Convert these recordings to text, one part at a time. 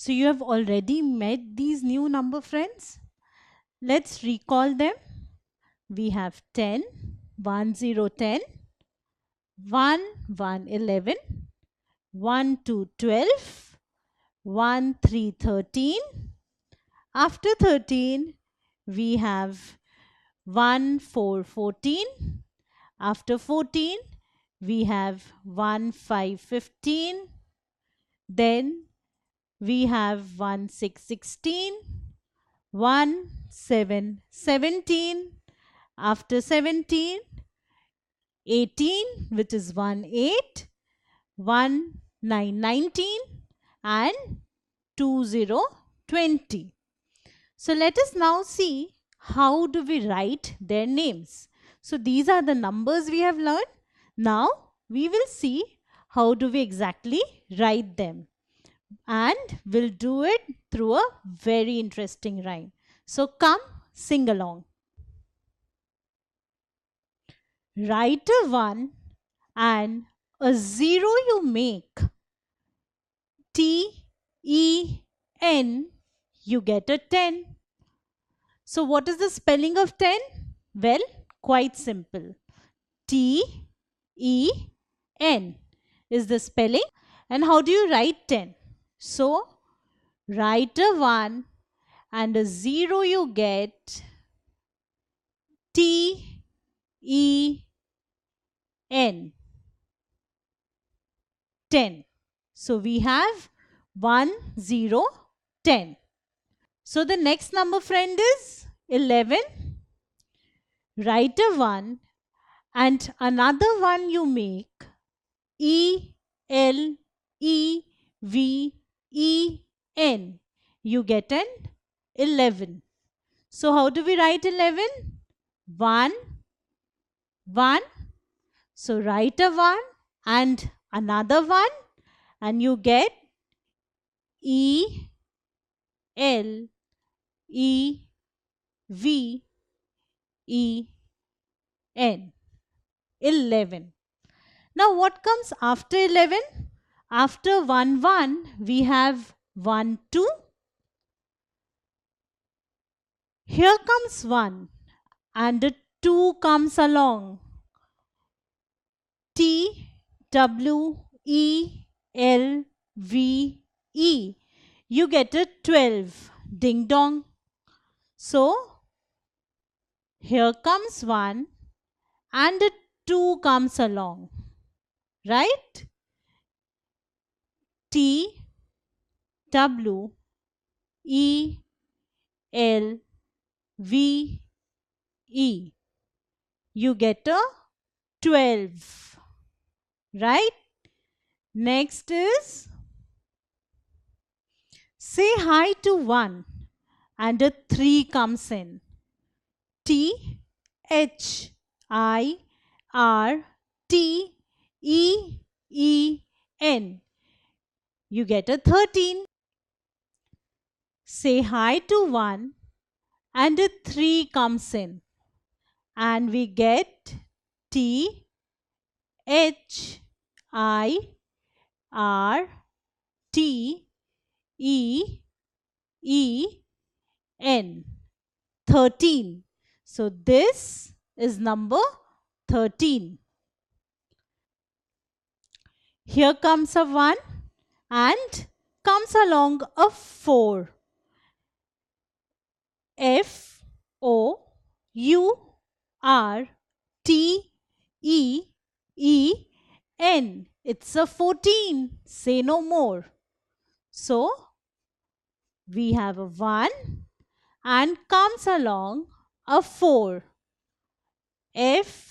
So you have already met these new number friends. Let's recall them. We have 10, 1, 0, 10, 1, 1, 11, 1, 2, 12, 1, 3, 13. After 13, we have 1, 4, 14. After 14, we have 1, 5, 15. Then we have 1, 6, 16. 1, 7, 17. After 17, 18, which is 1, 8. 1, 9, 19. And 2, 0, 20. So let us now see how do we write their names. So these are the numbers we have learned. Now we will see how do we exactly write them. And we'll do it through a very interesting rhyme. So come, sing along. Write a 1 and a 0 you make. T-E-N, you get a 10. So what is the spelling of 10? Well, quite simple. T-E-N is the spelling. And how do you write 10? So write a 1 and a 0 you get. T-E-N, 10. So we have 1, 0, 10. So the next number friend is 11. Write a 1 and another 1 you make. E-L-E-V-E-N. You get an 11. So how do we write 11? 1, 1. So write a 1 and another 1 and you get E-L-E-V-E-N. 11. Now what comes after 11? After 1, 1, we have 1, 2. Here comes 1 and a 2 comes along. T-W-E-L-V-E. You get a 12. Ding dong. So here comes 1 and a 2 comes along. Right? T-W-E-L-V-E. You get a 12. Right? Next is say hi to 1 and a 3 comes in. T-H-I-R-T-E-E-N. You get a 13. Say hi to 1 and a 3 comes in. And we get T-H-I-R-T-E-E-N. 13. So this is number 13. Here comes a 1 and comes along a 4. F-O-U-R-T-E-E-N. It's a 14. Say no more. So we have a 1 and comes along a 4. F-O-U-R-T-E-E-N.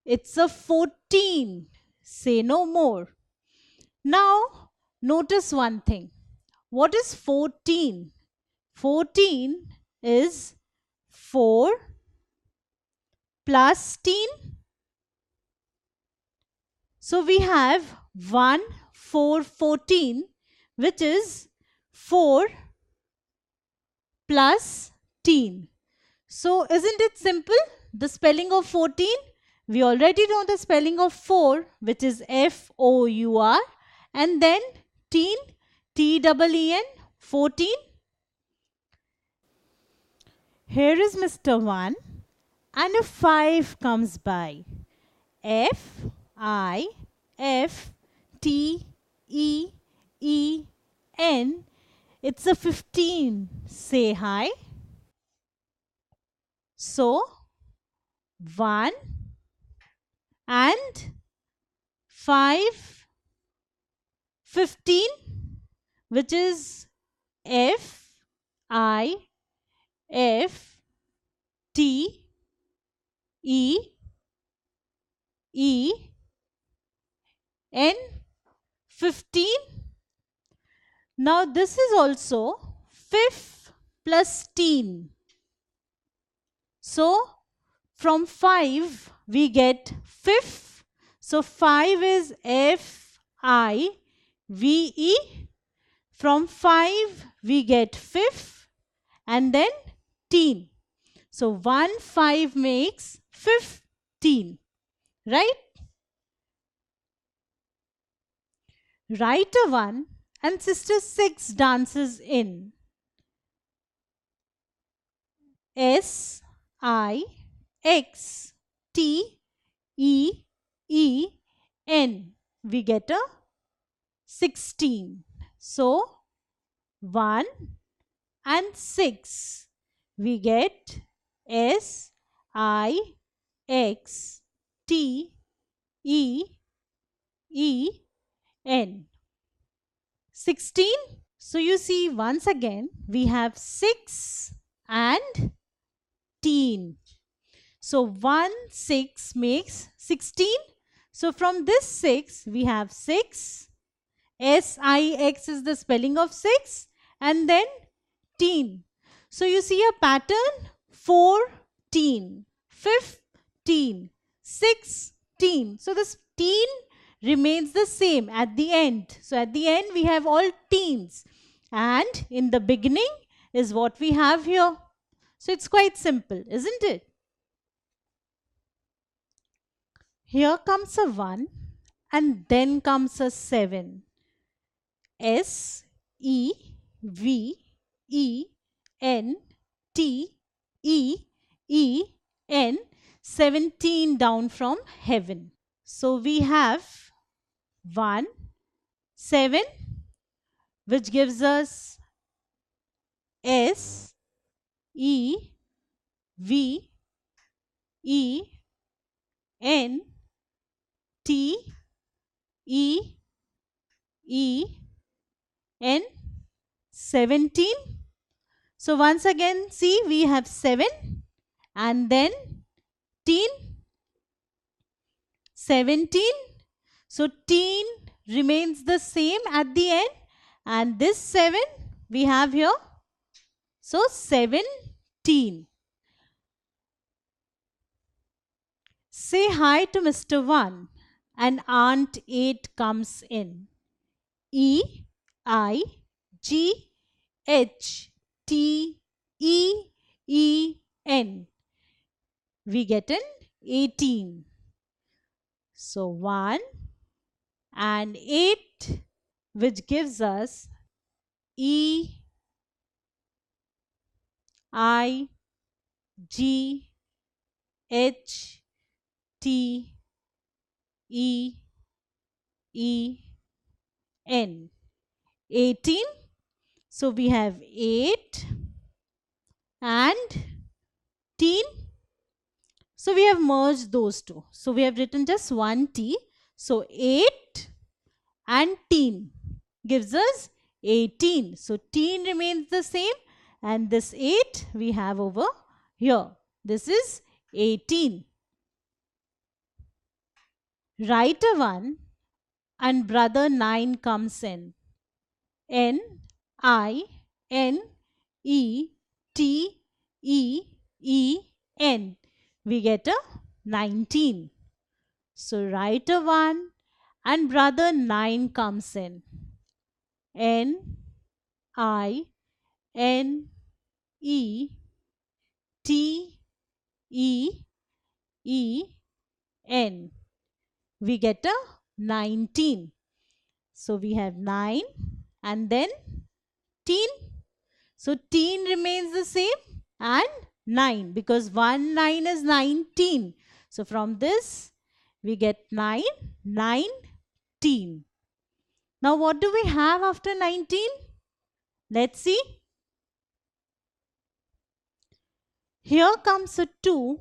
It's a 14. Say no more. Now, notice one thing. What is 14? 14 is 4 plus teen. So we have 1, 4, 14, which is 4 plus teen. So isn't it simple? The spelling of 14, we already know the spelling of 4, which is F-O-U-R, and then teen, T-E-E-N, 14. Here is Mr. 1 and a 5 comes by. F-I-F-T-E-E-N. It's a 15. Say hi. So 1 and 5, 15, which is F-I-F-T-E-E-N, 15. Now this is also 5 plus teen. So from 5 we get 5. So 5 is F-I-V-E. From 5 we get 5 and then teen. So 1 5 makes 15, right? Write a 1 and sister 6 dances in. S-I-X-T-E-E-N. We get a 16. So 1 and 6. We get S-I-X-T-E-E-N. 16. So you see, once again, we have 6 and teen. So 1, 6 makes 16. So from this 6, we have 6. S-I-X is the spelling of 6. And then teen. So you see a pattern: 14, 15, 16. So this teen remains the same at the end. So at the end we have all teens. And in the beginning is what we have here. So it's quite simple, isn't it? Here comes a 1 and then comes a 7. S-E-V-E-N-T-E-E-N, 17 down from heaven. So we have 1, 7, which gives us S-E-V-E-N-T-E-E-N, 17. So once again, see, we have 7 and then teen, 17. So teen remains the same at the end, and this 7 we have here. So 17. Say hi to Mr. 1 and Aunt 8 comes in. E-I-G-H-T-E-E-N. We get an 18. So 1 and 8, which gives us E-I-G-H-T-E-E-N, 18. So we have 8 and teen. So we have merged those two. So we have written just one T. So 8 and teen gives us 18. So teen remains the same, and this 8 we have over here. This is 18. Write a 1 and brother 9 comes in. N-I-N-E-T-E-E-N. We get a 19. So write a 1 and brother 9 comes in. N-I-N-E-T-E-E-N. T E E N. We get a 19. So we have 9 and then teen. So teen remains the same and 9 because 1 9 is 19. So from this we get 9, 19. Now what do we have after 19? Let's see. Here comes a 2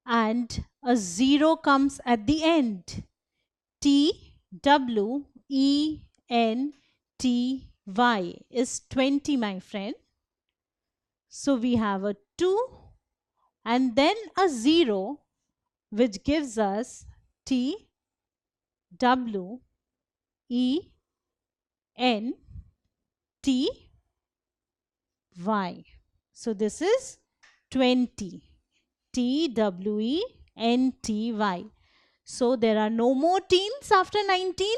and a 0 comes at the end. T W E N T Y is 20, my friend. So we have a 2 and then a 0 which gives us T W E N T Y. So this is 20. T W E N T Y. So there are no more teens after 19.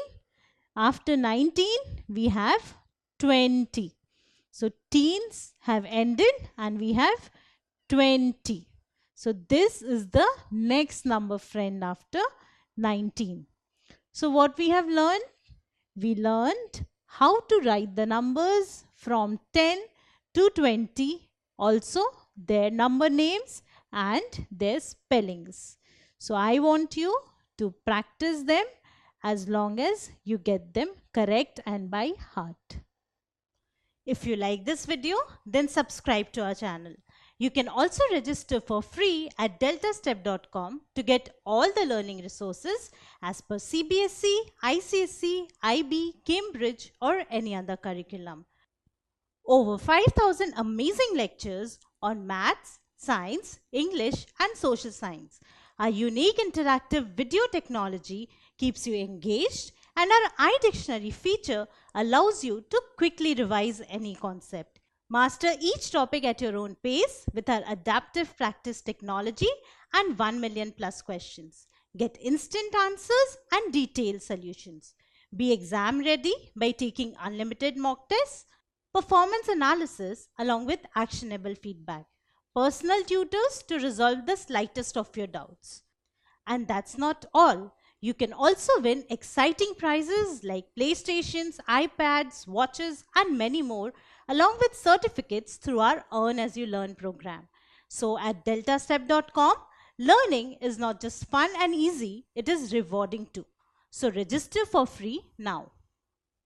After 19, we have 20. So teens have ended and we have 20. So this is the next number, friend, after 19. So what we have learned? We learned how to write the numbers from 10 to 20, also their number names and their spellings. So I want you to practice them as long as you get them correct and by heart. If you like this video, then subscribe to our channel. You can also register for free at deltastep.com to get all the learning resources as per CBSE, ICSE, IB, Cambridge or any other curriculum. Over 5,000 amazing lectures on maths, science, English and social science. Our unique interactive video technology keeps you engaged and our iDictionary feature allows you to quickly revise any concept. Master each topic at your own pace with our adaptive practice technology and 1 million plus questions. Get instant answers and detailed solutions. Be exam ready by taking unlimited mock tests, performance analysis along with actionable feedback, personal tutors to resolve the slightest of your doubts. And that's not all. You can also win exciting prizes like PlayStations, iPads, watches and many more along with certificates through our Earn As You Learn program. So at deltastep.com, learning is not just fun and easy, it is rewarding too. So register for free now.